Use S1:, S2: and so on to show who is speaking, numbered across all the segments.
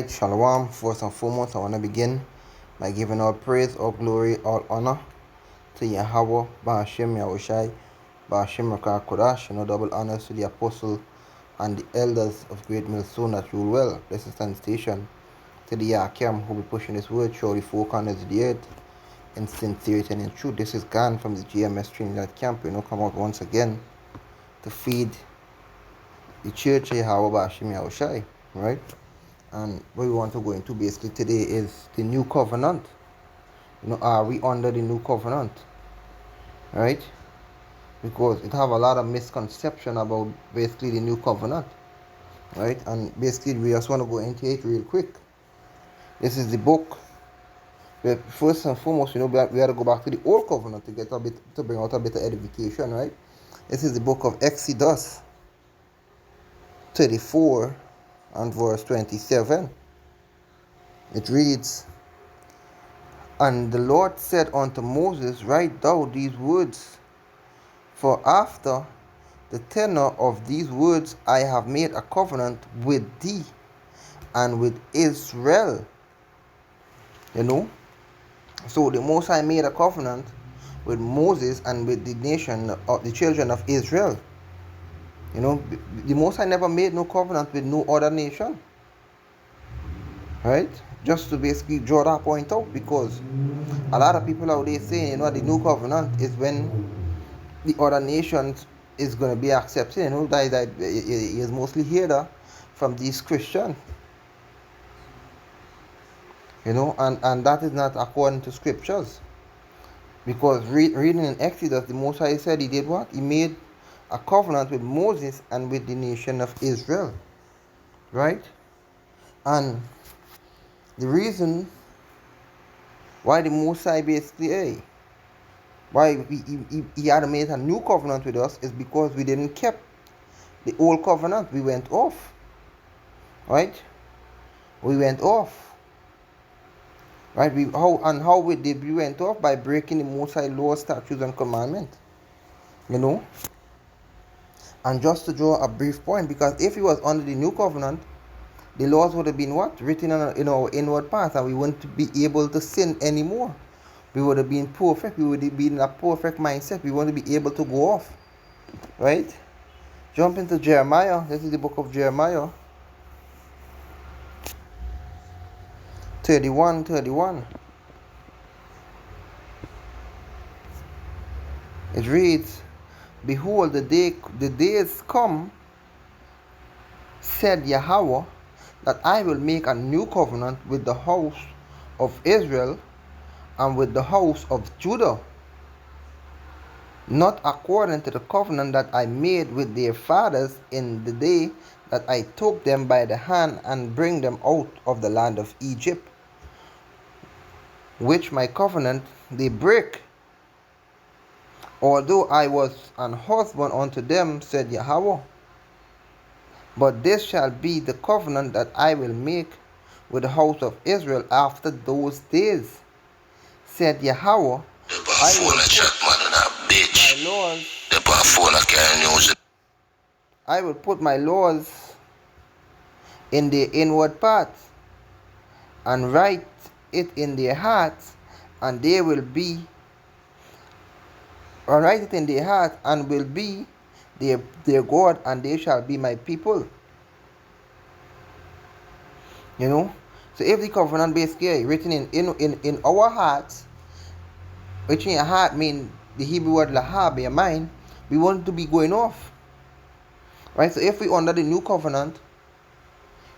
S1: Shalom. First and foremost, I want to begin by giving all praise, all glory, all honor to Yahweh, Bahashim Yahushai, Bahashim Rakah Kodash, and all double honors to the apostle and the elders of Great Millstone that rule well. Blessed stand station to the Yakim who will be pushing this word through the four corners of the earth in sincerity and in truth. This is Gan from the GMS Trinidad camp. Come out once again to feed the church of Yahweh, Bahashim Yahushai, right? And what we want to go into basically today is the new covenant. Are we under the new covenant? Right? Because it have a lot of misconception about basically the new covenant. Right? And basically we just want to go into it real quick. This is the book. First and foremost, we have to go back to the old covenant to bring out a bit of edification, right? This is the book of Exodus 34 and verse 27. It reads, "And the Lord said unto Moses, Write thou these words, for after the tenor of these words I have made a covenant with thee and with Israel." So the Most High made a covenant with Moses and with the nation of the children of Israel. The Most High never made no covenant with no other nation. Right? Just to basically draw that point out, because a lot of people out there saying, the new covenant is when the other nations is going to be accepted. That is mostly heard from these Christians. And that is not according to scriptures. Because reading in Exodus, the Most High said he did what? He made a covenant with Moses and with the nation of Israel. Right? And the reason why the Most High basically, why he had made a new covenant with us is because we didn't keep the old covenant. We went off. Right? We went off. Right? How we did we went off? By breaking the Most High laws, statutes, and commandments. And just to draw a brief point, because if it was under the new covenant, the laws would have been what? Written in our inward part, and we wouldn't be able to sin anymore. We would have been perfect. We would have been in a perfect mindset. We wouldn't be able to go off. Right? Jump into Jeremiah. This is the book of Jeremiah 31. It reads, "Behold, the days come, said Yahweh, that I will make a new covenant with the house of Israel and with the house of Judah, not according to the covenant that I made with their fathers in the day that I took them by the hand and bring them out of the land of Egypt, which my covenant they break, although I was an husband unto them, said Yahweh. But this shall be the covenant that I will make with the house of Israel after those days, said Yahweh. I will put my laws in their inward parts and write it in their hearts, and they will be, or write it in their hearts and will be their God, and they shall be my people. So if the covenant basically written in our hearts, which in your heart mean the Hebrew word lahab, your mind, we want to be going off. Right? So if we under the new covenant,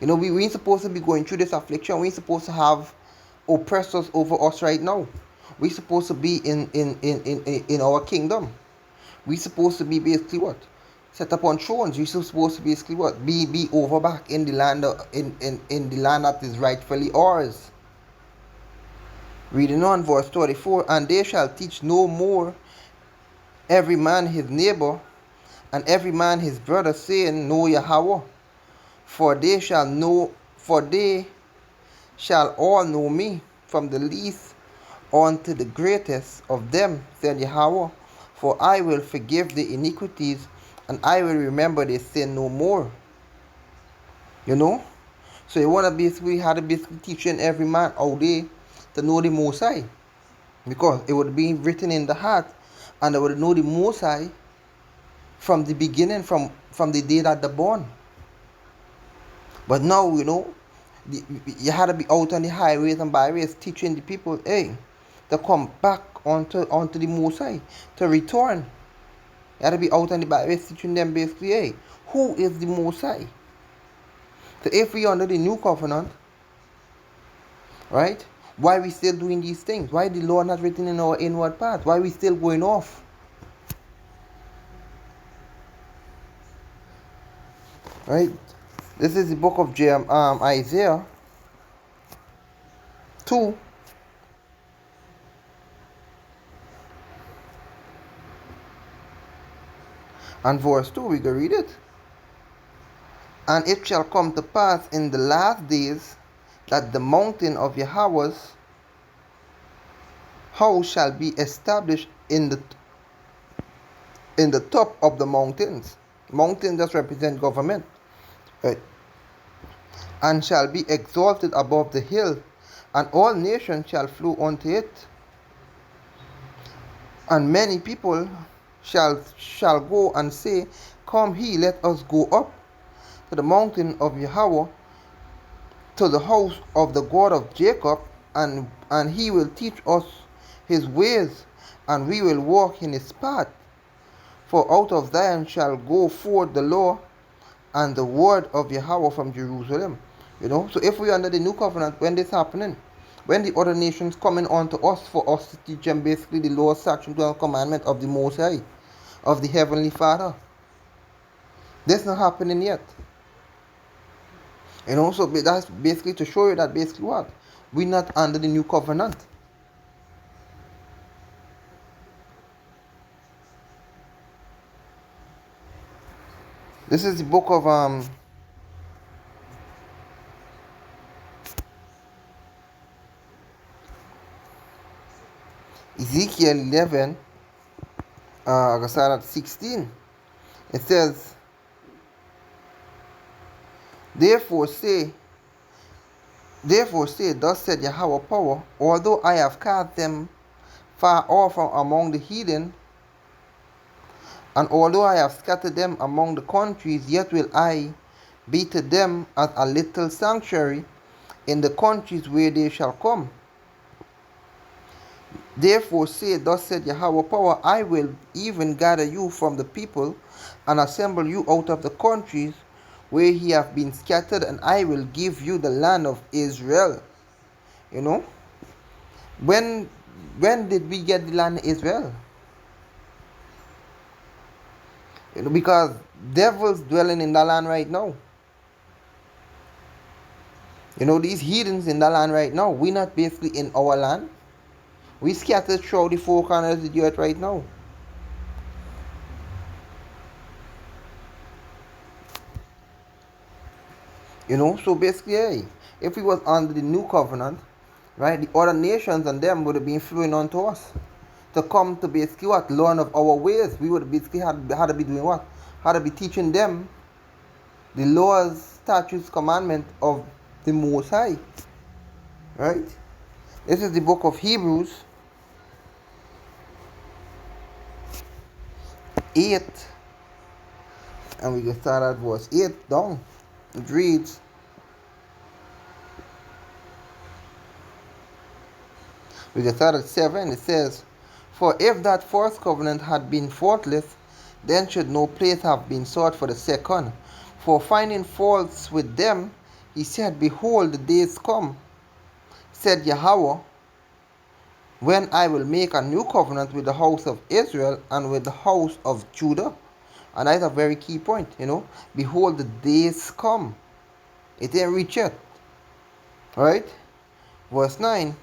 S1: we ain't supposed to be going through this affliction. We ain't supposed to have oppressors over us right now. We supposed to be in our kingdom. We supposed to be basically what? Set up on thrones. We supposed to basically what? Be over back in the land in the land that is rightfully ours. Reading on verse 34, "And they shall teach no more every man his neighbor, and every man his brother, saying, Know Yahweh. For they shall all know me, from the least unto the greatest of them, said Yahweh. For I will forgive the iniquities, and I will remember their sin no more." So you want to basically have to basically teaching every man out there to know the Most High, because it would be written in the heart, and they would know the Most High from the beginning, from the day that they're born. But now, you had to be out on the highways and byways teaching the people, hey, to come back onto the Most High, to return. You had to be out on the byways teaching them basically, hey, who is the Most High? So if we are under the new covenant, right, why we still doing these things? Why the law not written in our inward part? Why we still going off? Right? This is the book of Isaiah 2 and verse 2. We can read it. And it shall come to pass in the last days that the mountain of Yahweh's house shall be established in the top of the mountains. Mountains just represent government. Right? And shall be exalted above the hill, and all nations shall flow unto it. And many people shall go and say, come ye, let us go up to the mountain of Yahweh, to the house of the God of Jacob, and he will teach us his ways, and we will walk in his path. For out of Zion shall go forth the law and the word of Yahweh from Jerusalem. So if we are under the new covenant, when this happening, when the other nations coming on to us for us to teach them basically the law, statute, and commandment of the Most High, of the Heavenly Father, this not happening yet. So that's basically to show you that basically what? We're not under the new covenant. This is the book of Ezekiel 11, I start at 16. It says, Therefore say, thus said Yahweh power, although I have cast them far off from among the heathen, and although I have scattered them among the countries, yet will I be to them as a little sanctuary in the countries where they shall come. Therefore say, thus said Yahweh power, I will even gather you from the people, and assemble you out of the countries where ye have been scattered, and I will give you the land of Israel. When did we get the land of Israel? Because devils dwelling in that land right now. These heathens in that land right now. We not basically in our land. We scattered throughout the four corners of the earth right now. So basically, hey, if we was under the new covenant, right, the other nations and them would have been flowing on to us to come to basically what? Learn of our ways. We would basically had to be doing what? Had to be teaching them the laws, statutes, commandments of the Most High. Right? This is the book of Hebrews 8, and we can start at verse 8 down. It reads, we can start at 7. It says, For if that first covenant had been faultless, then should no place have been sought for the second. For finding faults with them, he said, Behold, the days come, said Yahweh, when I will make a new covenant with the house of Israel and with the house of Judah. And that's a very key point, Behold, the days come. It ain't reached yet. Right? Verse 9.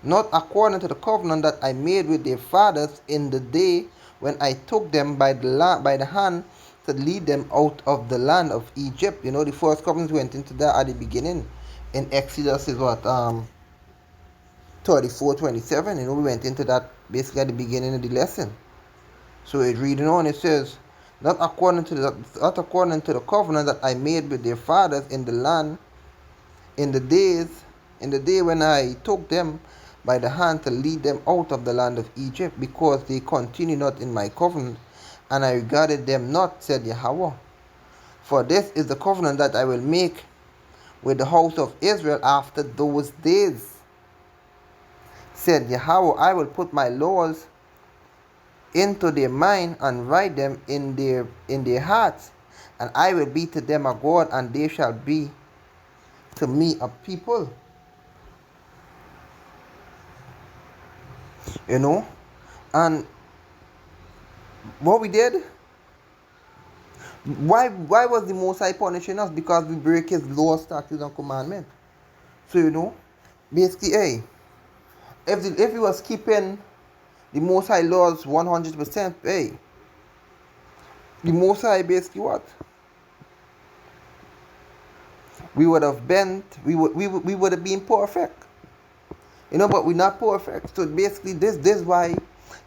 S1: Not according to the covenant that I made with their fathers in the day when I took them by the hand to lead them out of the land of Egypt. The first covenant went into that at the beginning. In Exodus is what? 34:27. We went into that basically at the beginning of the lesson. So it reading on, it says, not according to the covenant that I made with their fathers in the land in the days in the day when I took them by the hand to lead them out of the land of Egypt, because they continued not in my covenant, and I regarded them not, said Yahweh. For this is the covenant that I will make with the house of Israel after those days, said Yahweh. I will put my laws into their mind and write them in their hearts, and I will be to them a God, and they shall be to me a people. You know, and what we did, why was the Most High punishing us? Because we break His laws, statutes, and commandments. So basically, hey, if we was keeping the Most High laws 100%, hey, the Most High basically what? We would have been, we would have been perfect. But we're not perfect. So basically, this why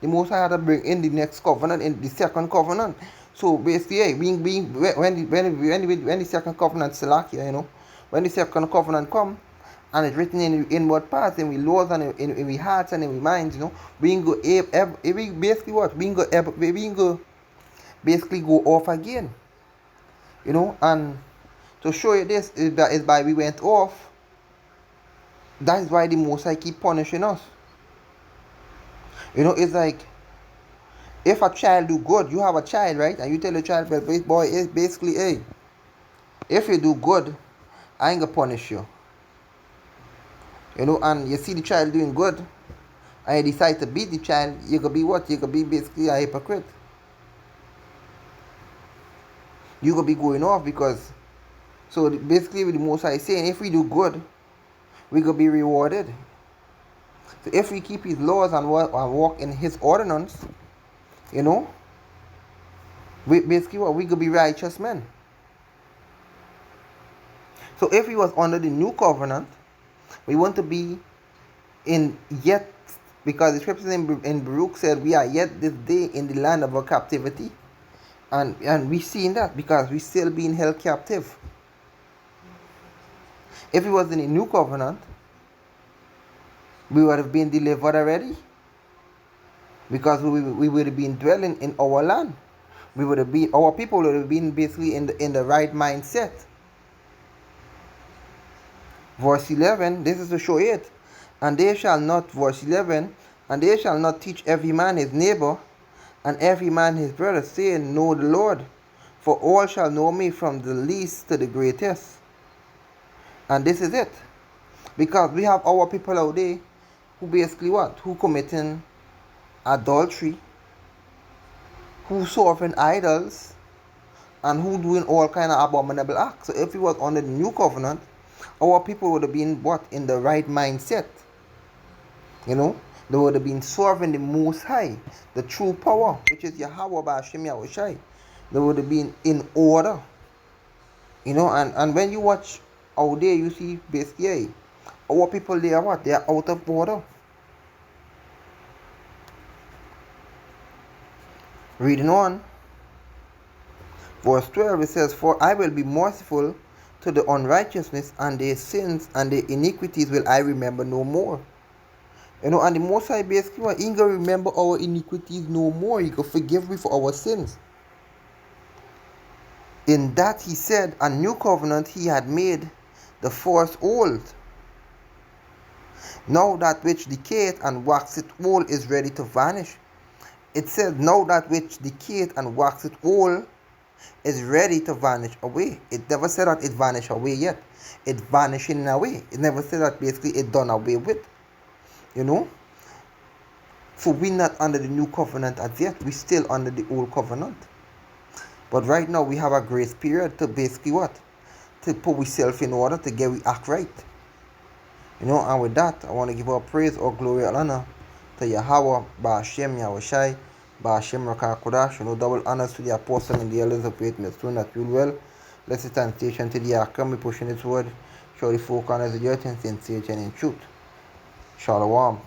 S1: the Most High had to bring in the next covenant, in the second covenant. So basically, hey, when the second covenant still here, when the second covenant come, and it's written in the inward parts, in we laws, and in we hearts, and in we minds, we can go we basically what we can go basically go off again, and to show you this is by we went off. That is why the Most High keep punishing us. It's like, if a child do good, you have a child, right? And you tell the child, well, boy, it's basically, hey, if you do good, I ain't gonna punish you. And you see the child doing good, and you decide to beat the child, you could be what? You could be basically a hypocrite. You could be going off because, so basically what the Most High is saying, if we do good, we could be rewarded. So if we keep His laws and walk in His ordinance, we basically what? We could be righteous men. So if we was under the new covenant, we want to be in yet, because the scriptures in Baruch said we are yet this day in the land of our captivity, and we seen that because we still being held captive. If it was in the new covenant, we would have been delivered already, because we would have been dwelling in our land. We would have been, our people would have been basically in the right mindset. Verse 11, this is to show it. And they shall not, verse 11, and they shall not teach every man his neighbor, and every man his brother, saying, Know the Lord. For all shall know me, from the least to the greatest. And this is it. Because we have our people out there who basically what? Who committing adultery, who serving idols, and who doing all kind of abominable acts. So if we was under the new covenant, our people would have been what? In the right mindset. They would have been serving the Most High, the true power, which is Yahweh Ba'ashem Yahushai. They would have been in order. And when you watch out there, you see basically, our people, they are what? They are out of order. Reading on, verse 12, it says, For I will be merciful to the unrighteousness, and their sins and their iniquities will I remember no more. And the Most High basically, He ain't gonna remember our iniquities no more. He can forgive me for our sins. In that He said, a new covenant He had made, the first old. Now that which decayeth and waxeth old is ready to vanish. It says, now that which decayeth and waxeth old is ready to vanish away. It never said that it vanished away yet. It vanishing away. It never said that basically it done away with. So we're not under the new covenant as yet. We're still under the old covenant. But right now we have a grace period to basically what? To put ourselves in order, to get we act right. And with that, I want to give all praise, all glory, all honor to Yahweh, Ba'ashem Yahushai, Ba'ashem Rakakodash. Double honors to the apostle and the elders of faith, soon that will well. Blessed and station to the Akam, we pushing His word. Show the folk honors the earth and sincere and in truth. Shalom.